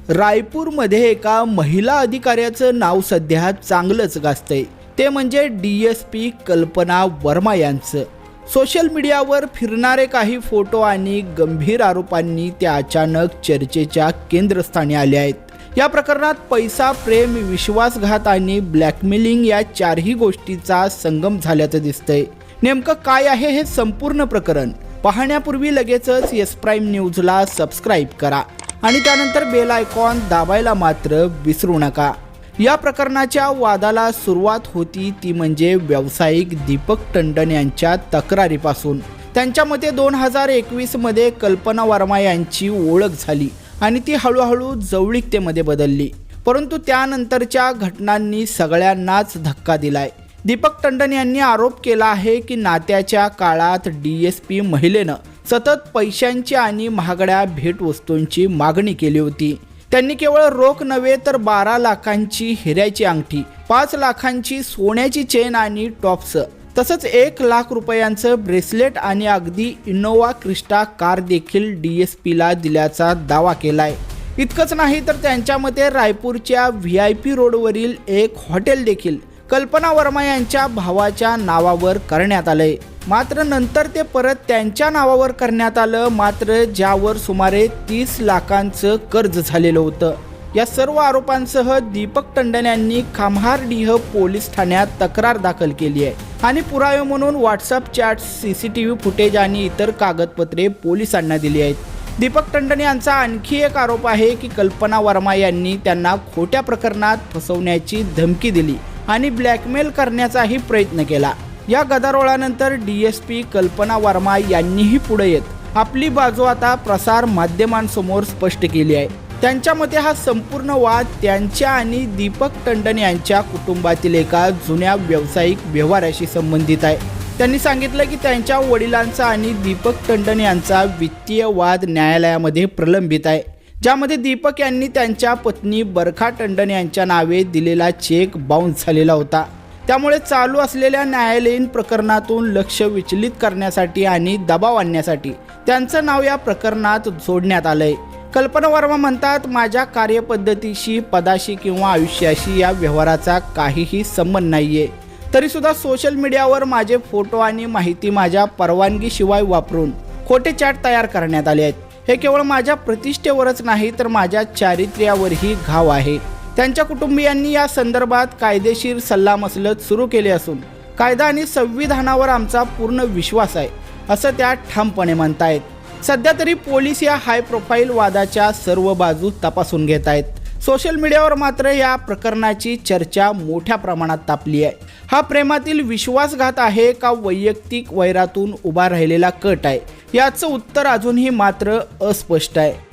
रायपूरमध्ये एका महिला अधिकाऱ्याचं नाव सध्या चांगलंच गाजतंय, ते म्हणजे DSP कल्पना वर्मा यांचं. सोशल मीडियावर फिरणारे काही फोटो आणि गंभीर आरोपांनी त्या अचानक चर्चेच्या केंद्रस्थानी आले आहेत. या प्रकरणात पैसा, प्रेम, विश्वासघात आणि ब्लॅकमेलिंग या चारही गोष्टीचा संगम झाल्याचं दिसतंय. नेमकं काय आहे हे संपूर्ण प्रकरण पाहण्यापूर्वी लगेचच एस प्राईम न्यूजला सबस्क्राईब करा आणि त्यानंतर बेल आयकॉन दाबायला मात्र विसरू नका. या प्रकरणाच्या वादाला सुरुवात होती ती म्हणजे व्यावसायिक दीपक टंडन यांच्या तक्रारीपासून. त्यांच्या मते 2021 मध्ये कल्पना वर्मा यांची ओळख झाली आणि ती हळूहळू जवळीकतेमध्ये बदलली. परंतु त्यानंतरच्या घटनांनी सगळ्यांनाच धक्का दिलाय. दीपक टंडन यांनी आरोप केला आहे की नात्याच्या काळात DSP महिलेनं सतत पैशांची आणि महागड्या भेटवस्तूंची मागणी केली होती. त्यांनी केवळ रोख नव्हे तर 12 लाखांची हिऱ्याची अंगठी, 5 लाखांची सोन्याची चेन आणि टॉप्स, तसंच 1 लाख रुपयांचं ब्रेसलेट आणि अगदी इनोवा क्रिस्टा कार देखील DSPला दिल्याचा दावा केलाय. इतकंच नाही तर त्यांच्या मते रायपूरच्या VIP रोडवरील एक हॉटेल देखील कल्पना वर्मा यांच्या भावाच्या नावावर करण्यात आलंय. मात्र नंतर ते परत त्यांच्या नावावर करण्यात आलं, मात्र ज्यावर सुमारे 30 लाखांचं कर्ज झालेलं होतं. या सर्व आरोपांसह दीपक टंडन यांनी खामहारडीह पोलीस ठाण्यात तक्रार दाखल केली आहे आणि पुरावे म्हणून व्हॉट्सअप चॅट, CCTV फुटेज आणि इतर कागदपत्रे पोलिसांना दिली आहेत. दीपक टंडन यांचा आणखी एक आरोप आहे की कल्पना वर्मा यांनी त्यांना खोट्या प्रकरणात फसवण्याची धमकी दिली आणि ब्लॅकमेल करण्याचाही प्रयत्न केला. या गदारोळानंतर DSP कल्पना वर्मा यांनीही पुढे येत आपली बाजू आता प्रसार माध्यमांसमोर स्पष्ट केली आहे. त्यांच्या मते हा संपूर्ण वाद त्यांच्या आणि दीपक टंडन यांच्या कुटुंबातील एका जुन्या व्यावसायिक व्यवहाराशी संबंधित आहे. त्यांनी सांगितलं की त्यांच्या वडिलांचा आणि दीपक टंडन यांचा वित्तीय वाद न्यायालयामध्ये प्रलंबित आहे, ज्यामध्ये दीपक यांनी त्यांच्या पत्नी बरखा टंडन यांच्या नावे दिलेला चेक बाउन्स झालेला होता. त्यामुळे चालू असलेल्या न्यायालयीन प्रकरणातून लक्ष विचलित करण्यासाठी आणि दबाव आणण्यासाठी त्यांचं नाव या प्रकरणात जोडण्यात आलंय. कल्पना वर्मा म्हणतात, माझ्या कार्यपद्धतीशी, पदाशी किंवा आयुष्याशी या व्यवहाराचा काहीही संबंध नाहीये. तरीसुद्धा सोशल मीडियावर माझे फोटो आणि माहिती माझ्या परवानगीशिवाय वापरून खोटे चॅट तयार करण्यात आले आहेत. हे केवळ माझ्या प्रतिष्ठेवरच नाही तर माझ्या चारित्र्यावरही घाव आहे. त्यांच्या कुटुंबियांनी या संदर्भात कायदेशीर सल्लामसलत सुरू केली असून कायदा आणि संविधानावर आमचा पूर्ण विश्वास आहे, असं त्या ठामपणे म्हणतायत. सध्या तरी पोलीस या हाय प्रोफाईल वादाच्या सर्व बाजू तपासून घेत आहेत. सोशल मीडियावर मात्र या प्रकरणाची चर्चा मोठ्या प्रमाणात तापली आहे. हा प्रेमातील विश्वासघात आहे का वैयक्तिक वैरातून उभा राहिलेला कट आहे, याचं उत्तर अजूनही मात्र अस्पष्ट आहे.